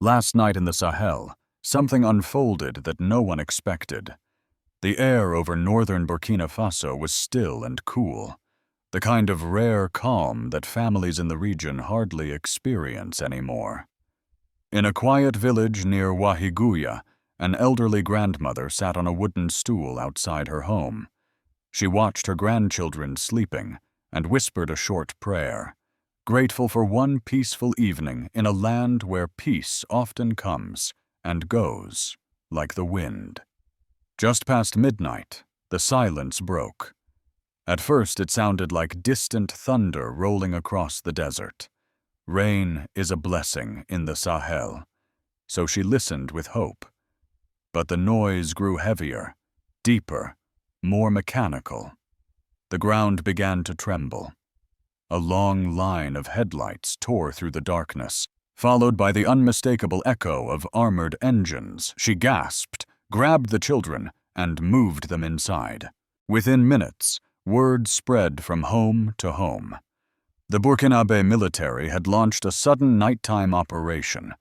Last night in the Sahel, something unfolded that no one expected. The air over northern Burkina Faso was still and cool, the kind of rare calm that families in the region hardly experience anymore. In a quiet village near Wahiguya, an elderly grandmother sat on a wooden stool outside her home. She watched her grandchildren sleeping and whispered a short prayer, grateful for one peaceful evening in a land where peace often comes and goes like the wind. Just past midnight, the silence broke. At first it sounded like distant thunder rolling across the desert. Rain is a blessing in the Sahel, so she listened with hope. But the noise grew heavier, deeper, more mechanical. The ground began to tremble. A long line of headlights tore through the darkness, followed by the unmistakable echo of armored engines. She gasped, grabbed the children, and moved them inside. Within minutes, word spread from home to home. The Burkinabe military had launched a sudden nighttime operation,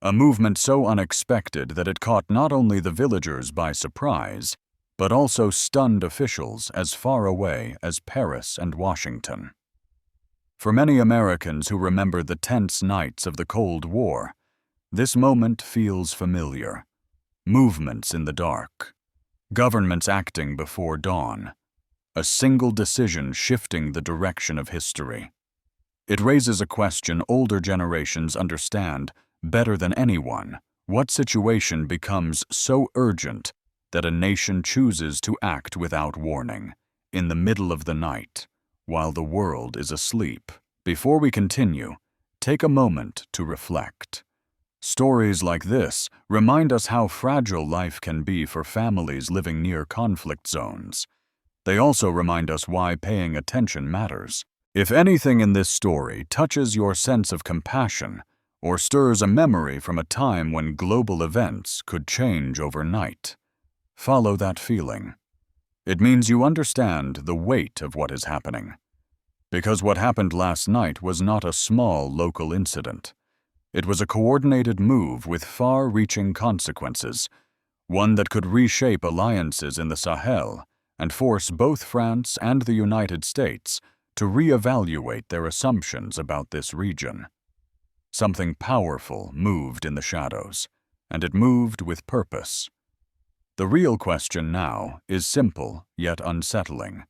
a movement so unexpected that it caught not only the villagers by surprise, but also stunned officials as far away as Paris and Washington. For many Americans who remember the tense nights of the Cold War, this moment feels familiar. Movements in the dark, governments acting before dawn, a single decision shifting the direction of history. It raises a question older generations understand better than anyone. What situation becomes so urgent that a nation chooses to act without warning, in the middle of the night, while the world is asleep? Before we continue, take a moment to reflect. Stories like this remind us how fragile life can be for families living near conflict zones. They also remind us why paying attention matters. If anything in this story touches your sense of compassion or stirs a memory from a time when global events could change overnight, follow that feeling. It means you understand the weight of what is happening. Because what happened last night was not a small local incident. It was a coordinated move with far-reaching consequences, one that could reshape alliances in the Sahel and force both France and the United States to reevaluate their assumptions about this region. Something powerful moved in the shadows, and it moved with purpose. The real question now is simple yet unsettling.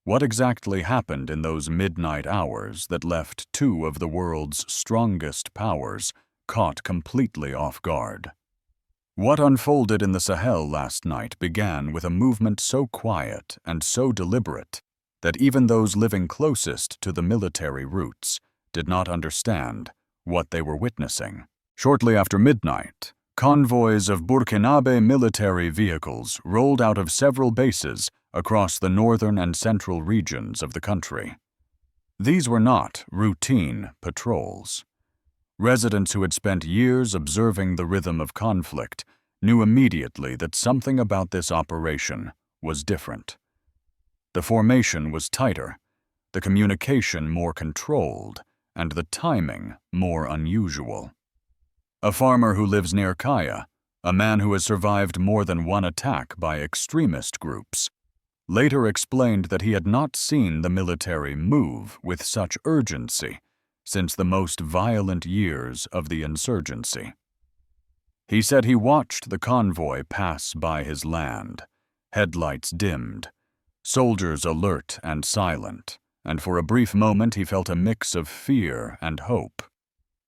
What exactly happened in those midnight hours that left two of the world's strongest powers caught completely off guard? What unfolded in the Sahel last night began with a movement so quiet and so deliberate that even those living closest to the military routes did not understand what they were witnessing. Shortly after midnight, convoys of Burkinabe military vehicles rolled out of several bases across the northern and central regions of the country. These were not routine patrols. Residents who had spent years observing the rhythm of conflict knew immediately that something about this operation was different. The formation was tighter, the communication more controlled, and the timing more unusual. A farmer who lives near Kaya, a man who has survived more than one attack by extremist groups, later explained that he had not seen the military move with such urgency since the most violent years of the insurgency. He said he watched the convoy pass by his land, headlights dimmed, soldiers alert and silent, and for a brief moment he felt a mix of fear and hope.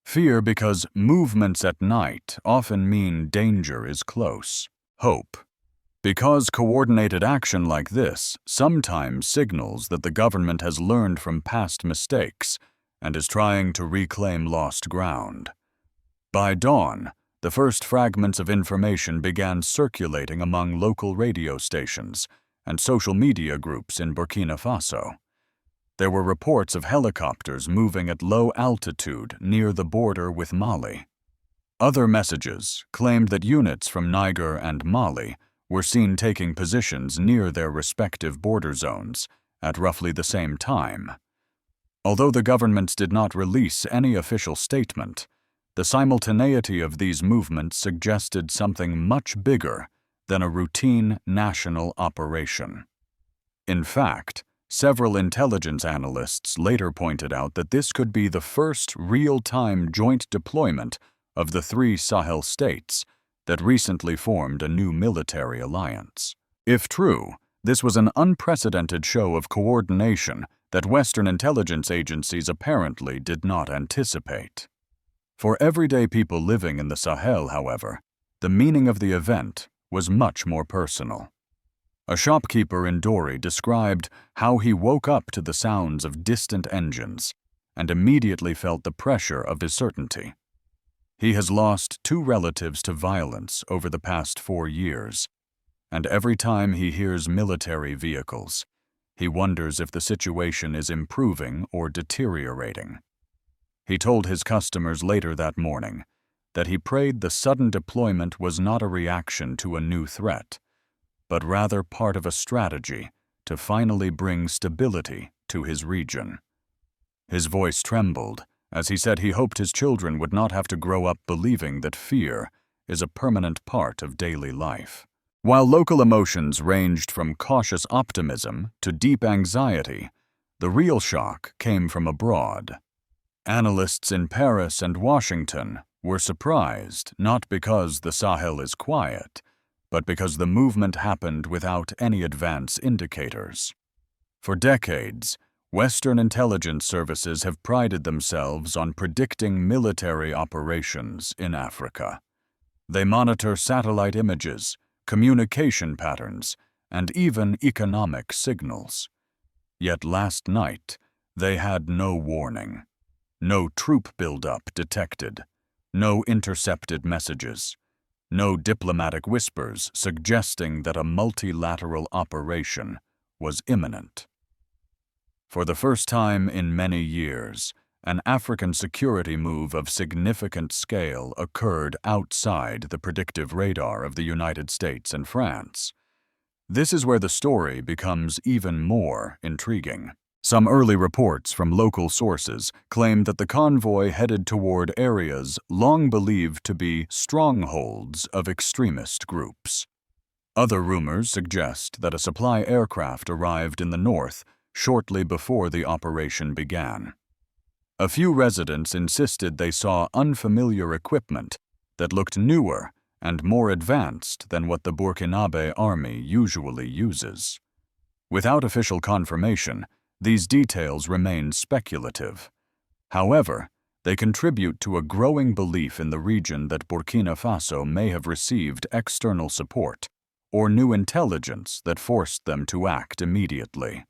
Fear because movements at night often mean danger is close. Hope because coordinated action like this sometimes signals that the government has learned from past mistakes and is trying to reclaim lost ground. By dawn, the first fragments of information began circulating among local radio stations and social media groups in Burkina Faso. There were reports of helicopters moving at low altitude near the border with Mali. Other messages claimed that units from Niger and Mali were seen taking positions near their respective border zones at roughly the same time. Although the governments did not release any official statement, The simultaneity of these movements suggested something much bigger than a routine national operation. In fact, several intelligence analysts later pointed out that this could be the first real-time joint deployment of the three Sahel states that recently formed a new military alliance. If true, this was an unprecedented show of coordination that Western intelligence agencies apparently did not anticipate. For everyday people living in the Sahel, however, the meaning of the event was much more personal. A shopkeeper in Dori described how he woke up to the sounds of distant engines and immediately felt the pressure of uncertainty. He has lost 2 relatives to violence over the past 4 years, and every time he hears military vehicles, he wonders if the situation is improving or deteriorating. He told his customers later that morning that he prayed the sudden deployment was not a reaction to a new threat, but rather part of a strategy to finally bring stability to his region. His voice trembled as he said he hoped his children would not have to grow up believing that fear is a permanent part of daily life. While local emotions ranged from cautious optimism to deep anxiety, the real shock came from abroad. Analysts in Paris and Washington were surprised not because the Sahel is quiet, but because the movement happened without any advance indicators. For decades, Western intelligence services have prided themselves on predicting military operations in Africa. They monitor satellite images, communication patterns, and even economic signals. Yet last night, they had no warning. No troop buildup detected, no intercepted messages, no diplomatic whispers suggesting that a multilateral operation was imminent. For the first time in many years, an African security move of significant scale occurred outside the predictive radar of the United States and France. This is where the story becomes even more intriguing. Some early reports from local sources claim that the convoy headed toward areas long believed to be strongholds of extremist groups. Other rumors suggest that a supply aircraft arrived in the north shortly before the operation began. A few residents insisted they saw unfamiliar equipment that looked newer and more advanced than what the Burkinabe army usually uses. Without official confirmation, these details remain speculative. However, they contribute to a growing belief in the region that Burkina Faso may have received external support or new intelligence that forced them to act immediately.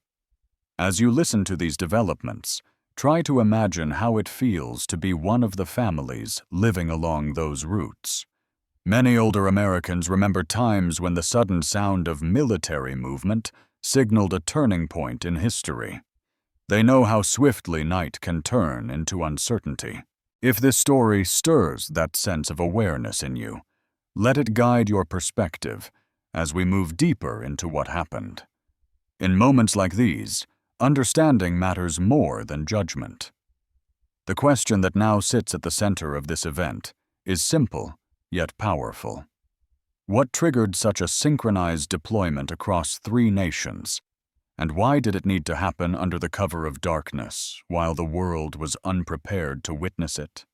As you listen to these developments, try to imagine how it feels to be one of the families living along those routes. Many older Americans remember times when the sudden sound of military movement signaled a turning point in history. They know how swiftly night can turn into uncertainty. If this story stirs that sense of awareness in you, let it guide your perspective as we move deeper into what happened. In moments like these, understanding matters more than judgment. The question that now sits at the center of this event is simple yet powerful. What triggered such a synchronized deployment across 3 nations? And why did it need to happen under the cover of darkness, while the world was unprepared to witness it?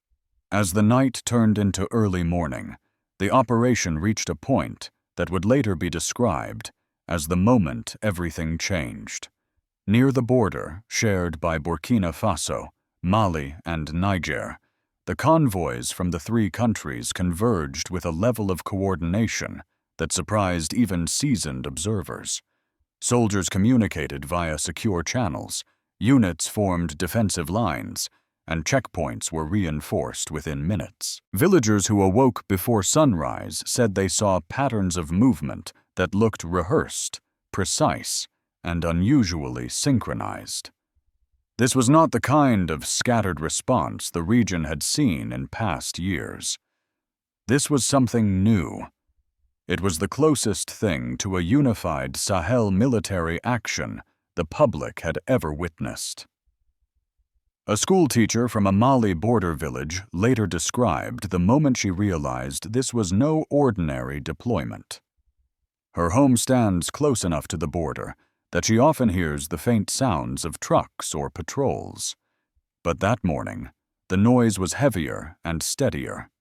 As the night turned into early morning, the operation reached a point that would later be described as the moment everything changed. Near the border, shared by Burkina Faso, Mali, and Niger, the convoys from the 3 countries converged with a level of coordination that surprised even seasoned observers. Soldiers communicated via secure channels, units formed defensive lines, and checkpoints were reinforced within minutes. Villagers who awoke before sunrise said they saw patterns of movement that looked rehearsed, precise, and unusually synchronized. This was not the kind of scattered response the region had seen in past years. This was something new. It was the closest thing to a unified Sahel military action the public had ever witnessed. A schoolteacher from a Mali border village later described the moment she realized this was no ordinary deployment. Her home stands close enough to the border that she often hears the faint sounds of trucks or patrols. But that morning, the noise was heavier and steadier.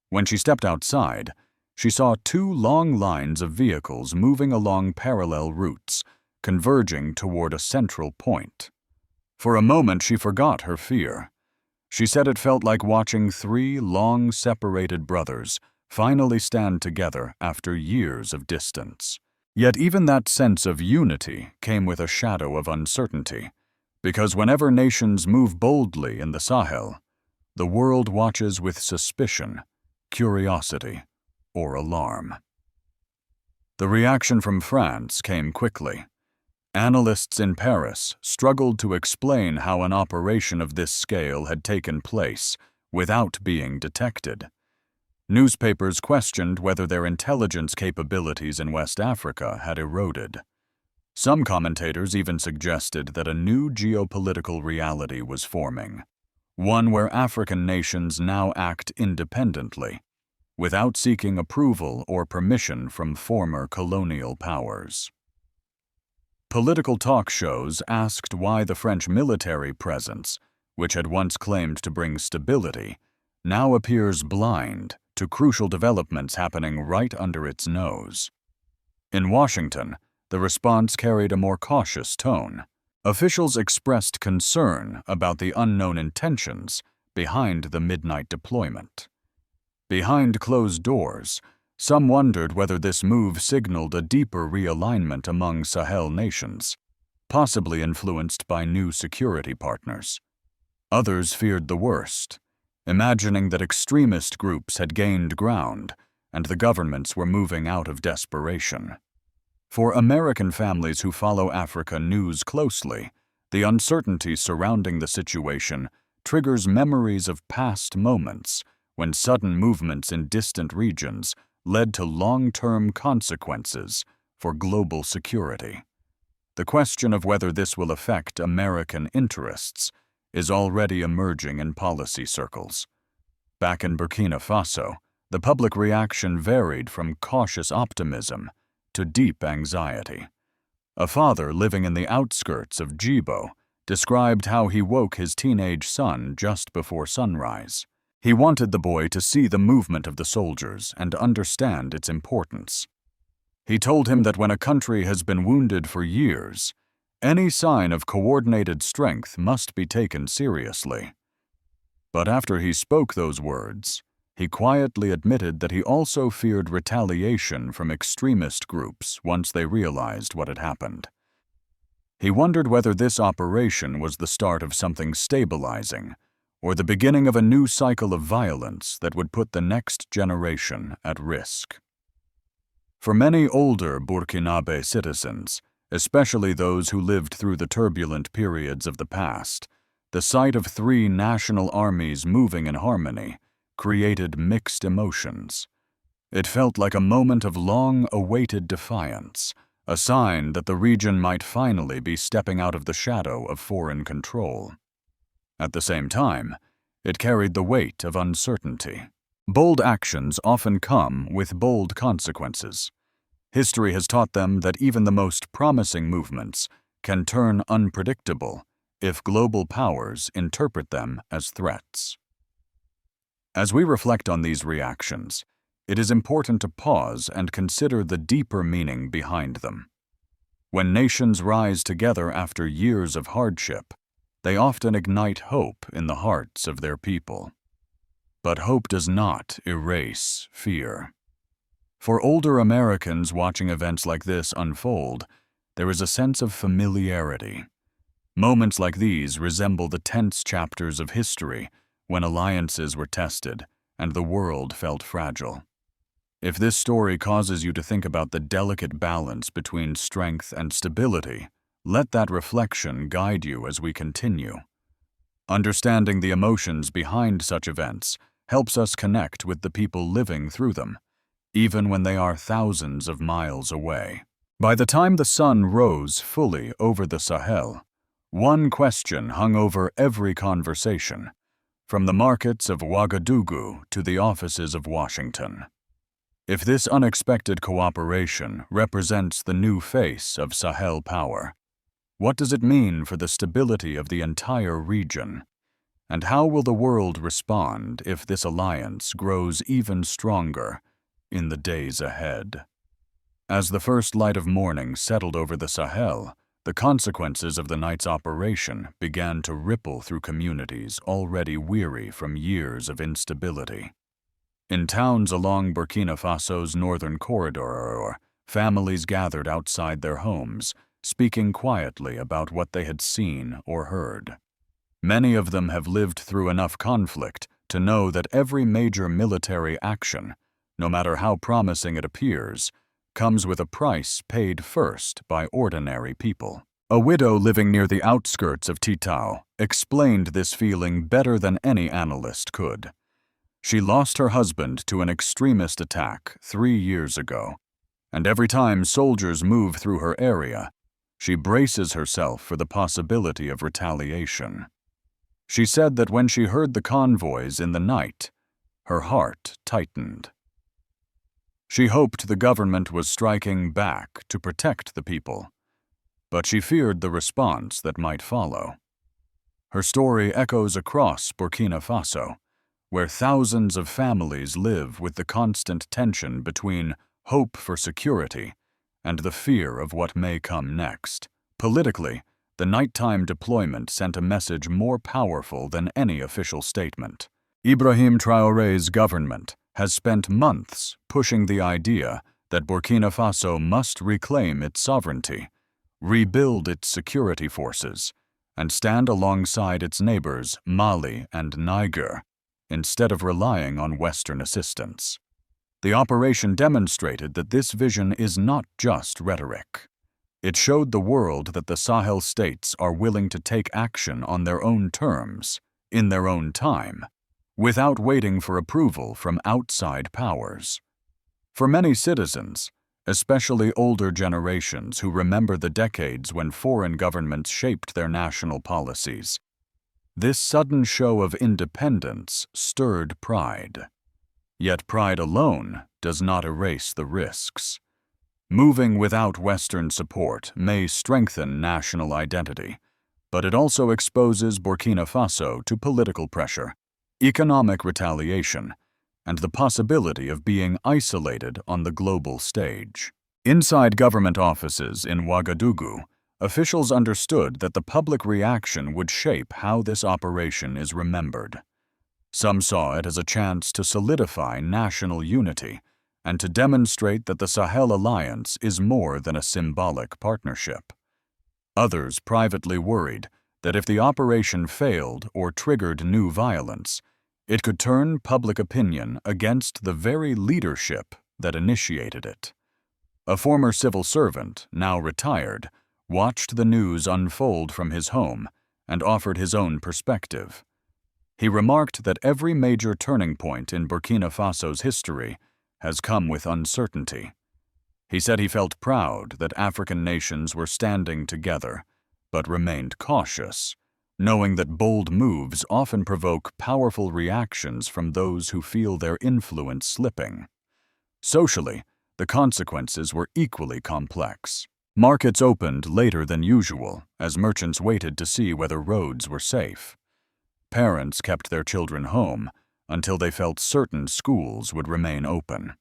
When she stepped outside, she saw two long lines of vehicles moving along parallel routes, converging toward a central point. For a moment, she forgot her fear. She said it felt like watching three long separated brothers finally stand together after years of distance. Yet even that sense of unity came with a shadow of uncertainty, because whenever nations move boldly in the Sahel, the world watches with suspicion, curiosity, or alarm. The reaction from France came quickly. Analysts in Paris struggled to explain how an operation of this scale had taken place without being detected. Newspapers questioned whether their intelligence capabilities in West Africa had eroded. Some commentators even suggested that a new geopolitical reality was forming, one where African nations now act independently, without seeking approval or permission from former colonial powers. Political talk shows asked why the French military presence, which had once claimed to bring stability, now appears blind to crucial developments happening right under its nose. In Washington, the response carried a more cautious tone. Officials expressed concern about the unknown intentions behind the midnight deployment. Behind closed doors, some wondered whether this move signaled a deeper realignment among Sahel nations, possibly influenced by new security partners. Others feared the worst, imagining that extremist groups had gained ground and the governments were moving out of desperation. For American families who follow Africa news closely, the uncertainty surrounding the situation triggers memories of past moments when sudden movements in distant regions led to long-term consequences for global security. The question of whether this will affect American interests is already emerging in policy circles. Back in Burkina Faso, the public reaction varied from cautious optimism to deep anxiety. A father living in the outskirts of Djibo described how he woke his teenage son just before sunrise. He wanted the boy to see the movement of the soldiers and understand its importance. He told him that when a country has been wounded for years, any sign of coordinated strength must be taken seriously. But after he spoke those words, he quietly admitted that he also feared retaliation from extremist groups once they realized what had happened. He wondered whether this operation was the start of something stabilizing, or the beginning of a new cycle of violence that would put the next generation at risk. For many older Burkinabe citizens, especially those who lived through the turbulent periods of the past, the sight of three national armies moving in harmony created mixed emotions. It felt like a moment of long-awaited defiance, a sign that the region might finally be stepping out of the shadow of foreign control. At the same time, it carried the weight of uncertainty. Bold actions often come with bold consequences. History has taught them that even the most promising movements can turn unpredictable if global powers interpret them as threats. As we reflect on these reactions, it is important to pause and consider the deeper meaning behind them. When nations rise together after years of hardship, they often ignite hope in the hearts of their people. But hope does not erase fear. For older Americans watching events like this unfold, there is a sense of familiarity. Moments like these resemble the tense chapters of history when alliances were tested and the world felt fragile. If this story causes you to think about the delicate balance between strength and stability, let that reflection guide you as we continue. Understanding the emotions behind such events helps us connect with the people living through them, even when they are thousands of miles away. By the time the sun rose fully over the Sahel, One question hung over every conversation, from the markets of Ouagadougou to the offices of Washington. If this unexpected cooperation represents the new face of Sahel power, what does it mean for the stability of the entire region? And how will the world respond if this alliance grows even stronger in the days ahead? As the first light of morning settled over the Sahel, the consequences of the night's operation began to ripple through communities already weary from years of instability. In towns along Burkina Faso's northern corridor, families gathered outside their homes, speaking quietly about what they had seen or heard. Many of them have lived through enough conflict to know that every major military action, no matter how promising it appears, comes with a price paid first by ordinary people. A widow living near the outskirts of Titao explained this feeling better than any analyst could. She lost her husband to an extremist attack 3 years ago, and every time soldiers move through her area, she braces herself for the possibility of retaliation. She said that when she heard the convoys in the night, her heart tightened. She hoped the government was striking back to protect the people, but she feared the response that might follow. Her story echoes across Burkina Faso, where thousands of families live with the constant tension between hope for security and the fear of what may come next. Politically, the nighttime deployment sent a message more powerful than any official statement. Ibrahim Traoré's government has spent months pushing the idea that Burkina Faso must reclaim its sovereignty, rebuild its security forces, and stand alongside its neighbors Mali and Niger, instead of relying on Western assistance. The operation demonstrated that this vision is not just rhetoric. It showed the world that the Sahel states are willing to take action on their own terms, in their own time, without waiting for approval from outside powers. For many citizens, especially older generations who remember the decades when foreign governments shaped their national policies, this sudden show of independence stirred pride. Yet pride alone does not erase the risks. Moving without Western support may strengthen national identity, but it also exposes Burkina Faso to political pressure, economic retaliation, and the possibility of being isolated on the global stage. Inside government offices in Ouagadougou, officials understood that the public reaction would shape how this operation is remembered. Some saw it as a chance to solidify national unity and to demonstrate that the Sahel Alliance is more than a symbolic partnership. Others privately worried that if the operation failed or triggered new violence, it could turn public opinion against the very leadership that initiated it. A former civil servant, now retired, watched the news unfold from his home and offered his own perspective. He remarked that every major turning point in Burkina Faso's history has come with uncertainty. He said he felt proud that African nations were standing together, but remained cautious, knowing that bold moves often provoke powerful reactions from those who feel their influence slipping. Socially, the consequences were equally complex. Markets opened later than usual as merchants waited to see whether roads were safe. Parents kept their children home until they felt certain schools would remain open.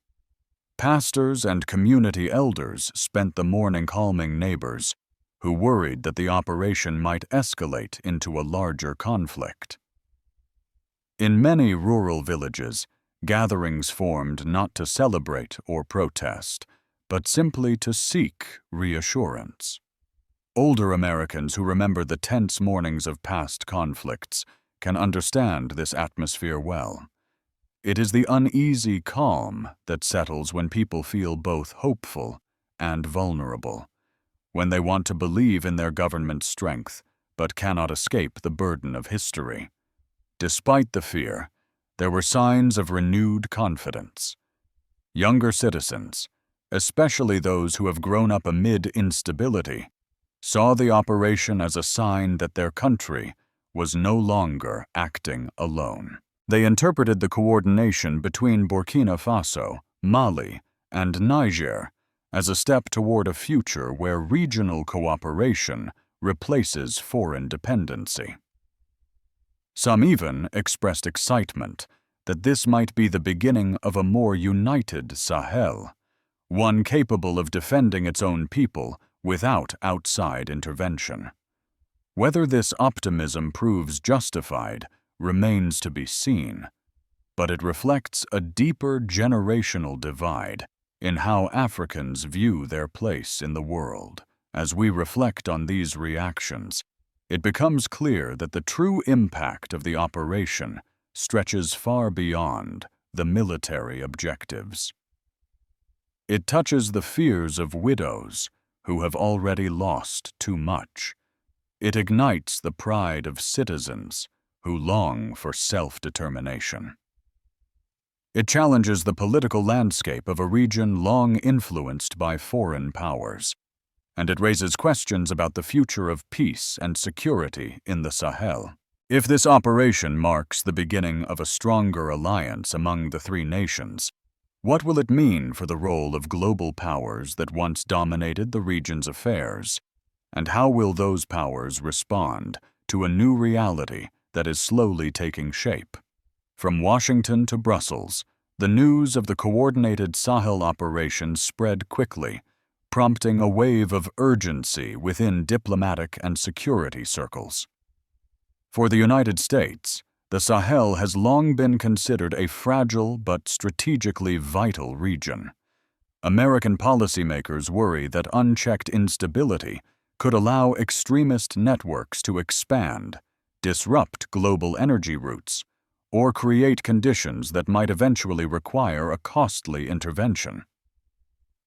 Pastors and community elders spent the morning calming neighbors who worried that the operation might escalate into a larger conflict. In many rural villages, gatherings formed not to celebrate or protest, but simply to seek reassurance. Older Americans who remember the tense mornings of past conflicts can understand this atmosphere well. It is the uneasy calm that settles when people feel both hopeful and vulnerable, when they want to believe in their government's strength but cannot escape the burden of history. Despite the fear, there were signs of renewed confidence. Younger citizens, especially those who have grown up amid instability, saw the operation as a sign that their country was no longer acting alone. They interpreted the coordination between Burkina Faso, Mali, and Niger as a step toward a future where regional cooperation replaces foreign dependency. Some even expressed excitement that this might be the beginning of a more united Sahel, one capable of defending its own people without outside intervention. Whether this optimism proves justified remains to be seen, but it reflects a deeper generational divide in how Africans view their place in the world. As we reflect on these reactions, it becomes clear that the true impact of the operation stretches far beyond the military objectives. It touches the fears of widows who have already lost too much. It ignites the pride of citizens who long for self-determination. It challenges the political landscape of a region long influenced by foreign powers, and it raises questions about the future of peace and security in the Sahel. If this operation marks the beginning of a stronger alliance among the three nations, what will it mean for the role of global powers that once dominated the region's affairs? And how will those powers respond to a new reality that is slowly taking shape? From Washington to Brussels, the news of the coordinated Sahel operation spread quickly, prompting a wave of urgency within diplomatic and security circles. For the United States, the Sahel has long been considered a fragile but strategically vital region. American policymakers worry that unchecked instability could allow extremist networks to expand, disrupt global energy routes, or create conditions that might eventually require a costly intervention.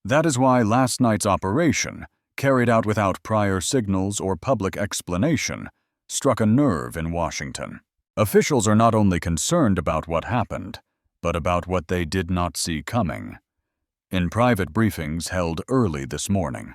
That is why last night's operation, carried out without prior signals or public explanation, struck a nerve in Washington. Officials are not only concerned about what happened, but about what they did not see coming. In private briefings held early this morning,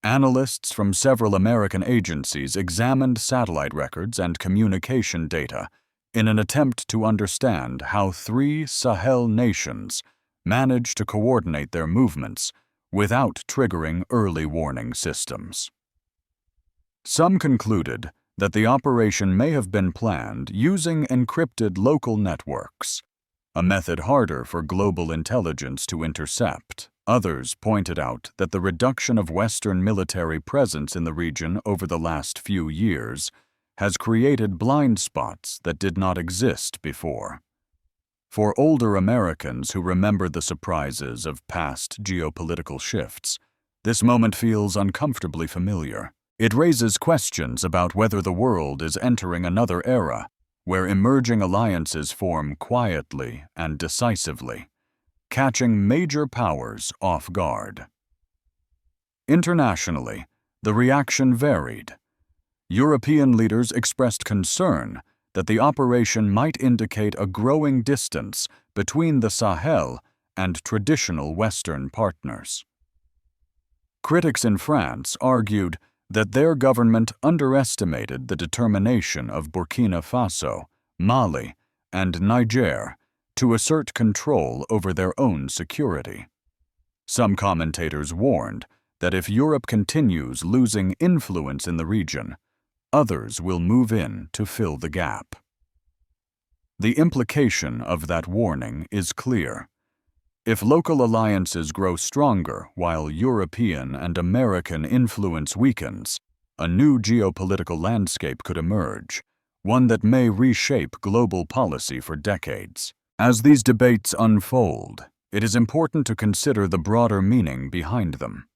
analysts from several American agencies examined satellite records and communication data in an attempt to understand how three Sahel nations managed to coordinate their movements without triggering early warning systems. Some concluded that the operation may have been planned using encrypted local networks, a method harder for global intelligence to intercept. Others pointed out that the reduction of Western military presence in the region over the last few years has created blind spots that did not exist before. For older Americans who remember the surprises of past geopolitical shifts, this moment feels uncomfortably familiar. It raises questions about whether the world is entering another era where emerging alliances form quietly and decisively, catching major powers off guard. Internationally, the reaction varied. European leaders expressed concern that the operation might indicate a growing distance between the Sahel and traditional Western partners. Critics in France argued that their government underestimated the determination of Burkina Faso, Mali, and Niger to assert control over their own security. Some commentators warned that if Europe continues losing influence in the region, others will move in to fill the gap. The implication of that warning is clear. If local alliances grow stronger while European and American influence weakens, a new geopolitical landscape could emerge, one that may reshape global policy for decades. As these debates unfold, it is important to consider the broader meaning behind them.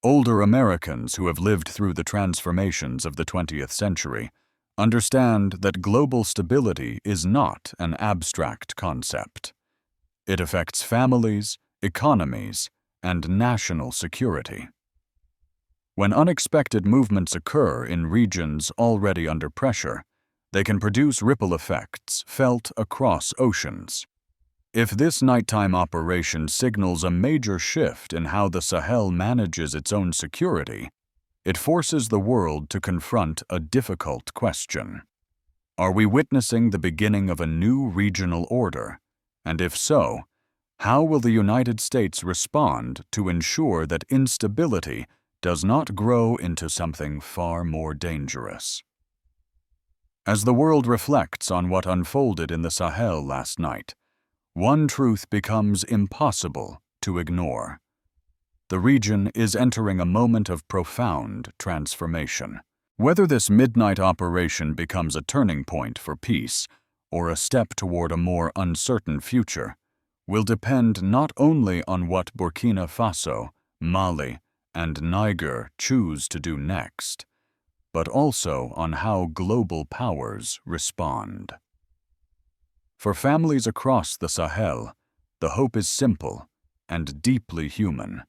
Older Americans who have lived through the transformations of the 20th century understand that global stability is not an abstract concept. It affects families, economies, and national security. When unexpected movements occur in regions already under pressure, they can produce ripple effects felt across oceans. If this nighttime operation signals a major shift in how the Sahel manages its own security, It forces the world to confront a difficult question. Are we witnessing the beginning of a new regional order? And if so, how will the United States respond to ensure that instability does not grow into something far more dangerous? As the world reflects on what unfolded in the Sahel last night, one truth becomes impossible to ignore. The region is entering a moment of profound transformation. Whether this midnight operation becomes a turning point for peace or a step toward a more uncertain future will depend not only on what Burkina Faso, Mali, and Niger choose to do next, but also on how global powers respond. For families across the Sahel, the hope is simple and deeply human.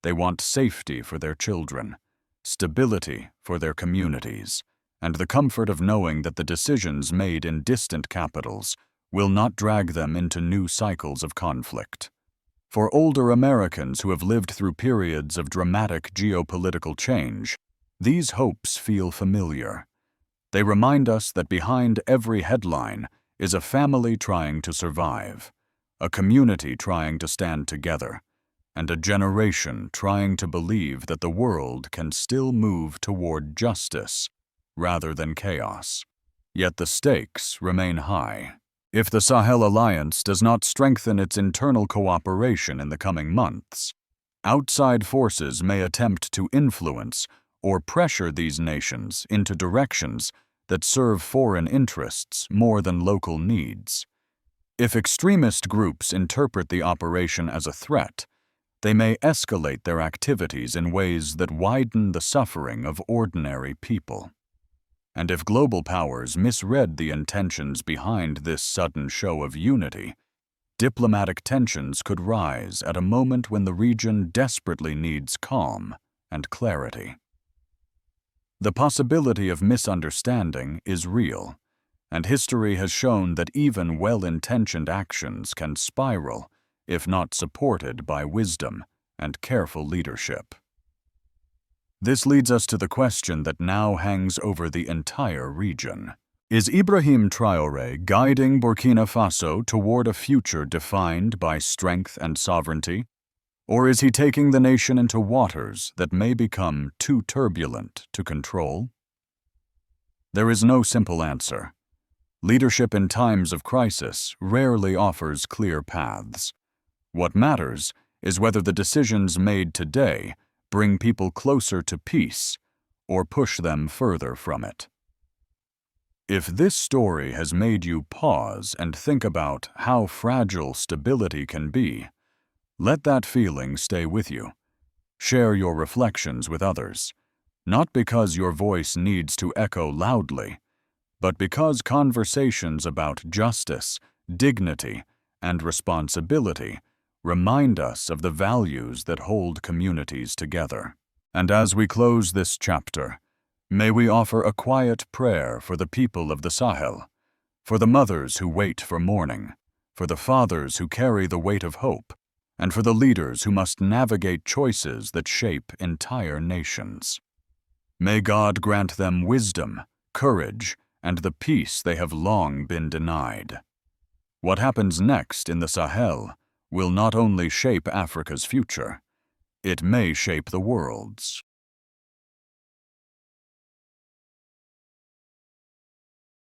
They want safety for their children, stability for their communities, and the comfort of knowing that the decisions made in distant capitals will not drag them into new cycles of conflict. For older Americans who have lived through periods of dramatic geopolitical change, these hopes feel familiar. They remind us that behind every headline is a family trying to survive, a community trying to stand together, and a generation trying to believe that the world can still move toward justice rather than chaos. Yet the stakes remain high. If the Sahel Alliance does not strengthen its internal cooperation in the coming months, outside forces may attempt to influence or pressure these nations into directions that serve foreign interests more than local needs. If extremist groups interpret the operation as a threat, they may escalate their activities in ways that widen the suffering of ordinary people. And if global powers misread the intentions behind this sudden show of unity, diplomatic tensions could rise at a moment when the region desperately needs calm and clarity. The possibility of misunderstanding is real, and history has shown that even well-intentioned actions can spiral if not supported by wisdom and careful leadership. This leads us to the question that now hangs over the entire region. Is Ibrahim Traoré guiding Burkina Faso toward a future defined by strength and sovereignty? Or is he taking the nation into waters that may become too turbulent to control? There is no simple answer. Leadership in times of crisis rarely offers clear paths. What matters is whether the decisions made today bring people closer to peace or push them further from it. If this story has made you pause and think about how fragile stability can be, let that feeling stay with you. Share your reflections with others, not because your voice needs to echo loudly, but because conversations about justice, dignity, and responsibility remind us of the values that hold communities together. And as we close this chapter, may we offer a quiet prayer for the people of the Sahel, for the mothers who wait for morning, for the fathers who carry the weight of hope, and for the leaders who must navigate choices that shape entire nations. May God grant them wisdom, courage, and the peace they have long been denied. What happens next in the Sahel will not only shape Africa's future, it may shape the world's.